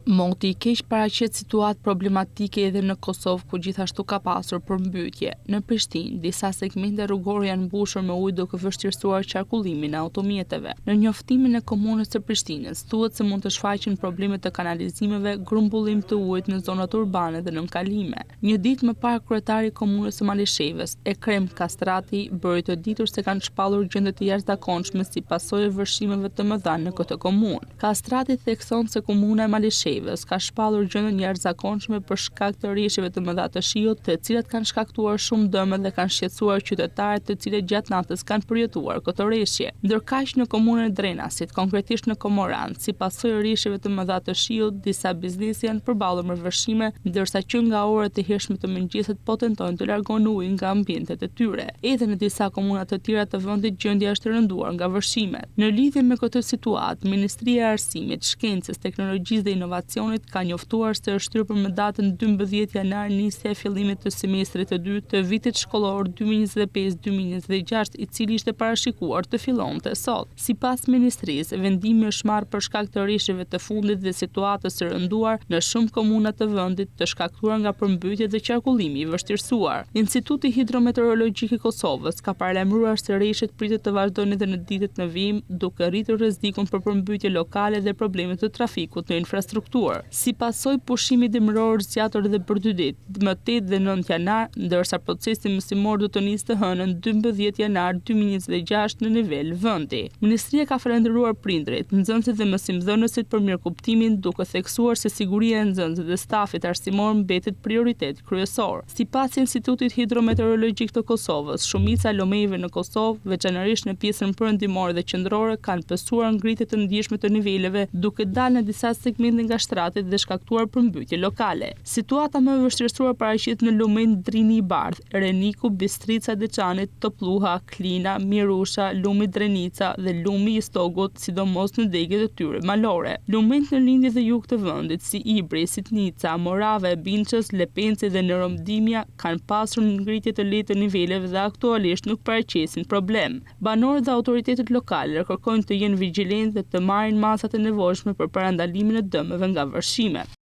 Moti i keq paraqet situatë problematike edhe në Kosovë, ku gjithashtu ka pasur përmbytje. Në Prishtinë, disa segmente rrugore janë mbushur me ujë duke vështirësuar qarkullimin e automjeteve. Në njoftimin e komunës së Prishtinës, thuhet se mund të shfaqen probleme të kanalizimeve, grumbullim të ujit në zonat urbane dhe nën kalime. Një ditë më parë, kryetari i komunës së Malishevës, Ekrem Kastrati, bëri të ditur se kanë shpallur gjendje të jashtëzakonshme si pasojë e vërshimeve të mëdha në këtë komunë. Kastrati thekson se komuna e Malishevës ka shpallur gjendje jashtëzakonshme për shkak të rrjeshjeve të mëdha të shiut, të cilat kanë shkaktuar shumë dëme dhe kanë shqetësuar qytetarët, të cilët gjatë natës kanë përjetuar këtë rrjeshje. Ndërkaq në komunën e Drenasit, konkretisht në Komorant, si pasojë e rrjeshjeve të mëdha të shiut, disa biznese janë përballur me vërshime, ndërsa që nga orët e hershme të mëngjesit po tentojnë të largojnë ujin nga ambientet e tyre. Edhe në disa komuna të tjera të vendit gjendja është e rënduar nga vërshimet. Në lidhje me këtë situatë, Ministria e Arsimit, Shkencës, Teknologjisë dhe Inovacionit ka njoftuar se është shtyr për më datën 12 janar nisja e fillimit të semestrit të dytë të vitit shkollor 2025-2026, i cili ishte parashikuar të fillonte sot. Sipas ministrisë, vendimi është marrë për shkak të rrjeshjeve të fundit dhe situatës së rënduar në shumë komuna të vendit, të shkaktuar nga përmbytjet dhe qarkullimi i vështirësuar. Instituti Hidrometeorologjik i Kosovës ka paralajmëruar se rrjeshjet pritet të vazhdojnë edhe në ditët në vijim, duke rritur rrezikun për përmbytje lokale dhe probleme të trafikut në infrastrukturë. Si pasojë pushimit dimëror zgjatur edhe për 2 ditë, më 8 dhe 9 janar, ndërsa procesi mësimor do të nisë të hënën 12 janar 2026 në nivel vendi. Ministria ka falendëruar prindërit, nxënësit dhe mësimdhënësit për mirëkuptimin, duke theksuar se siguria e nxënësve dhe stafit arsimor mbetet prioritet kryesor. Sipas Institutit Hidrometeorologjik të Kosovës, shumica lomejve në Kosovë, veçanërisht në pjesën perëndimore dhe qendrore, kanë pësuar ngritje të ndjeshme të niveleve, duke dalë në disa segmente nga shtratit dhe shkaktuar përmbytje lokale. Situata më e vështirësuar paraqet në lumin Drini i Bardh, Reniku, Bistrica, Deçanit, Topluha, Klina, Mirusha, lumi Drenica dhe lumi i Stogut, sidomos në degjet e tyre malore. Lumet në lindje dhe jug të vendit, si Ibri, Sitnica, Morava e Binçës, Lepenci dhe Neromdimja, kanë pasur ngritje të lehtë të niveleve dhe aktualisht nuk paraqesin problem. Banorët dhe autoritetet lokale kërkojnë të jenë vigjilentë dhe të marrin masat e nevojshme për parandalimin e dëmeve nga vërshimet.